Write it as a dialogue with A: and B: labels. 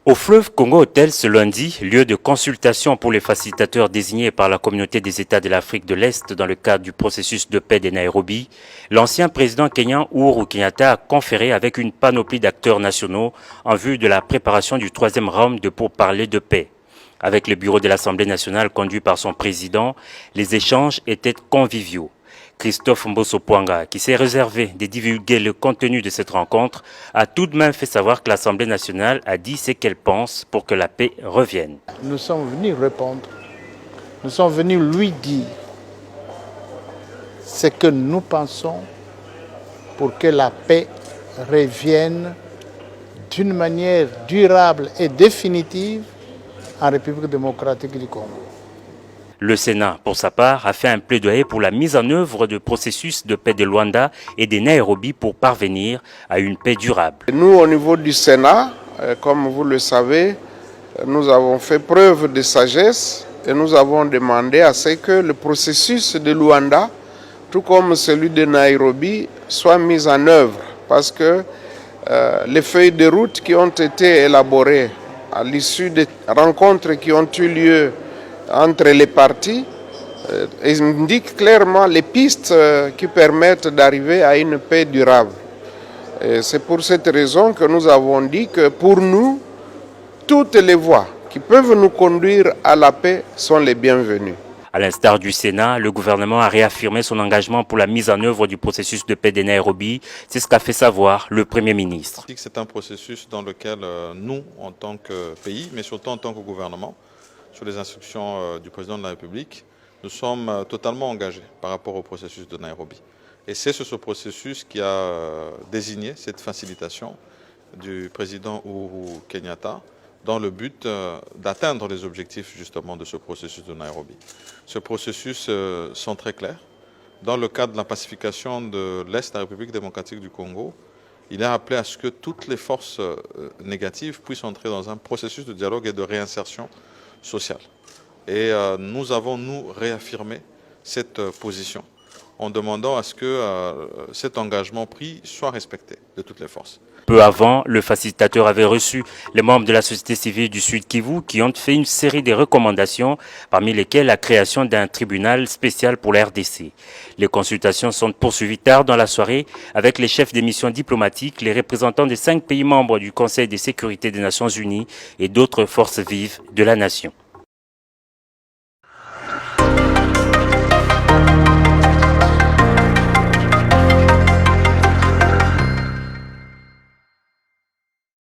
A: Au fleuve Congo Hotel ce lundi, lieu de consultation pour les facilitateurs désignés par la communauté des États de l'Afrique de l'Est dans le cadre du processus de paix de Nairobi, l'ancien président kenyan Uhuru Kenyatta a conféré avec une panoplie d'acteurs nationaux en vue de la préparation du troisième round de pourparlers de paix. Avec le bureau de l'Assemblée nationale conduit par son président, les échanges étaient conviviaux. Christophe Mbosso-Pwanga, qui s'est réservé de divulguer le contenu de cette rencontre, a tout de même fait savoir que l'Assemblée nationale a dit ce qu'elle pense pour que la paix revienne.
B: Nous sommes venus répondre, nous sommes venus lui dire ce que nous pensons pour que la paix revienne d'une manière durable et définitive en République démocratique du Congo.
A: Le Sénat, pour sa part, a fait un plaidoyer pour la mise en œuvre du processus de paix de Luanda et de Nairobi pour parvenir à une paix durable.
C: Nous, au niveau du Sénat, comme vous le savez, nous avons fait preuve de sagesse et nous avons demandé à ce que le processus de Luanda, tout comme celui de Nairobi, soit mis en œuvre. Parce que les feuilles de route qui ont été élaborées à l'issue des rencontres qui ont eu lieu entre les partis indiquent clairement les pistes qui permettent d'arriver à une paix durable. C'est pour cette raison que nous avons dit que pour nous, toutes les voies qui peuvent nous conduire à la paix sont les bienvenues.
A: À l'instar du Sénat, le gouvernement a réaffirmé son engagement pour la mise en œuvre du processus de paix de Nairobi. C'est ce qu'a fait savoir le Premier ministre.
D: C'est un processus dans lequel nous, en tant que pays, mais surtout en tant que gouvernement, sur les instructions du président de la République, nous sommes totalement engagés par rapport au processus de Nairobi. Et c'est ce processus qui a désigné cette facilitation du président Uhuru Kenyatta dans le but d'atteindre les objectifs justement de ce processus de Nairobi. Ce processus sont très clairs. Dans le cadre de la pacification de l'Est de la République démocratique du Congo, il est appelé à ce que toutes les forces négatives puissent entrer dans un processus de dialogue et de réinsertion sociale. Et nous avons, nous, réaffirmé cette position en demandant à ce que cet engagement pris soit respecté de toutes les forces.
A: Peu avant, le facilitateur avait reçu les membres de la société civile du Sud Kivu qui ont fait une série de recommandations, parmi lesquelles la création d'un tribunal spécial pour la RDC. Les consultations sont poursuivies tard dans la soirée avec les chefs des missions diplomatiques, les représentants des 5 pays membres du Conseil de sécurité des Nations Unies et d'autres forces vives de la nation.